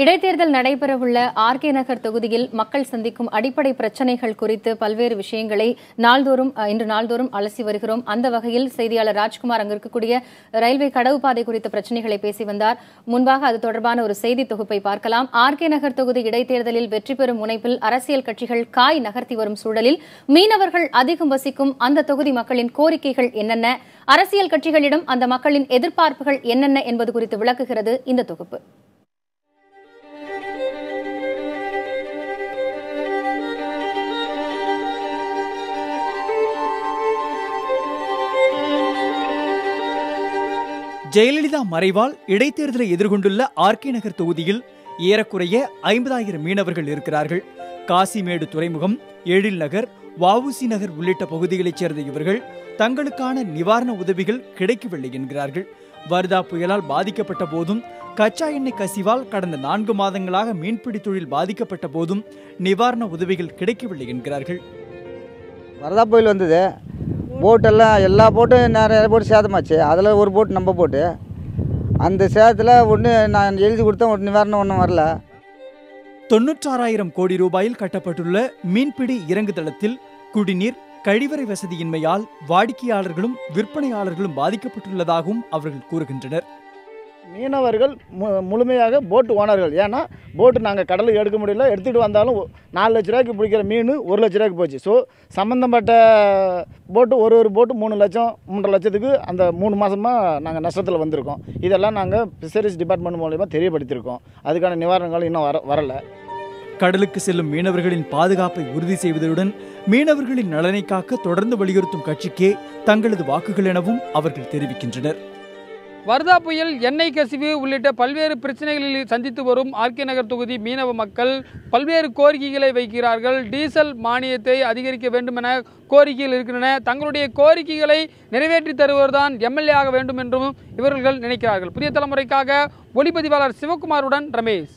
இடைத்தேர்தல் நடைபெறவுள்ள ஆர்கே நகர் தொகுதியில் மக்கள் சந்திக்கும் அடிப்படை பிரச்சினைகள் குறித்து பல்வேறு விஷயங்களை இன்று நாள்தோறும் அலசி வருகிறோம். அந்த வகையில் செய்தியாளர் ராஜ்குமார் அங்கு இருக்கக்கூடிய ரயில்வே கடவுப்பாதை குறித்த பிரச்சினைகளை பேசி வந்தார். முன்பாக அது தொடர்பான ஒரு செய்தி தொகுப்பை பார்க்கலாம். ஆர்கே நகர் தொகுதி இடைத்தேர்தலில் வெற்றி பெறும் முனைப்பில் அரசியல் கட்சிகள் காய் நகர்த்தி வரும் சூழலில் மீனவர்கள் அதிகம் வசிக்கும் அந்த தொகுதி மக்களின் கோரிக்கைகள் என்னென்ன, அரசியல் கட்சிகளிடம் அந்த மக்களின் எதிர்பார்ப்புகள் என்னென்ன என்பது குறித்து விளக்குகிறது இந்த தொகுப்பு. ஜெயலலிதா மறைவால் இடைத்தேர்தலை எதிர்கொண்டுள்ள ஆர்கே நகர் தொகுதியில் ஏறக்குறைய 50,000 மீனவர்கள் இருக்கிறார்கள். காசிமேடு துறைமுகம், எழில் நகர், வஉசி நகர் உள்ளிட்ட பகுதிகளைச் சேர்ந்த இவர்கள் தங்களுக்கான நிவாரண உதவிகள் கிடைக்கவில்லை என்கிறார்கள். வர்தா புயலால் பாதிக்கப்பட்ட போதும், கச்சா எண்ணெய் கசிவால் கடந்த 4 மாதங்களாக மீன்பிடி தொழில் பாதிக்கப்பட்ட போதும் நிவாரண உதவிகள் கிடைக்கவில்லை என்கிறார்கள். வர்தா புயல் வந்தது, போட்டெல்லாம் எல்லா போட்டும் நிறைய போட்டு சேதமாச்சு. அதில் ஒரு போட்டு நம்ம போட்டு அந்த சேதத்தில் ஒன்று நான் எழுதி கொடுத்தேன், ஒரு நிவாரணம் ஒன்றும் வரல. 96,000 கோடி ரூபாயில் கட்டப்பட்டுள்ள மீன்பிடி இறங்குதளத்தில் குடிநீர், கழிவறை வசதியின்மையால் வாடிக்கையாளர்களும் விற்பனையாளர்களும் பாதிக்கப்பட்டுள்ளதாகவும் அவர்கள் கூறுகின்றனர். மீனவர்கள் முழுமையாக போட்டு ஓனர்கள். ஏன்னா போட்டு நாங்கள் கடலுக்கு எடுக்க முடியல, எடுத்துகிட்டு வந்தாலும் 4 லட்ச ரூபாய்க்கு பிடிக்கிற மீன் 1 லட்ச ரூபாய்க்கு போச்சு. ஸோ சம்மந்தப்பட்ட போட்டு ஒரு போட்டு 3 லட்சம் 3.5 லட்சத்துக்கு அந்த 3 மாதமாக நாங்கள் நஷ்டத்தில் வந்திருக்கோம். இதெல்லாம் நாங்கள் ஃபிஷரிஸ் டிபார்ட்மெண்ட் மூலமாக தெரியப்படுத்தியிருக்கோம். அதுக்கான நிவாரணங்கள் இன்னும் வரலை. கடலுக்கு செல்லும் மீனவர்களின் பாதுகாப்பை உறுதி செய்வதுடன் மீனவர்களின் நலனை காக்க தொடர்ந்து வலியுறுத்தும் கட்சிக்கே தங்களது வாக்குகள் எனவும் அவர்கள் தெரிவிக்கின்றனர். வர்தா புயல், எண்ணெய் கசிவு உள்ளிட்ட பல்வேறு பிரச்சனைகளில் சந்தித்து வரும் ஆர்கே நகர் தொகுதி மீனவ மக்கள் பல்வேறு கோரிக்கைகளை வைக்கிறார்கள். டீசல் மானியத்தை அதிகரிக்க வேண்டும் என கோரிக்கைகள் இருக்கின்றன. தங்களுடைய கோரிக்கைகளை நிறைவேற்றி தருவதுதான் எம்எல்ஏ ஆக வேண்டும் என்றும் இவர்கள் நினைக்கிறார்கள். புதிய தலைமுறைக்காக ஒளிப்பதிவாளர் சிவகுமாருடன் ரமேஷ்.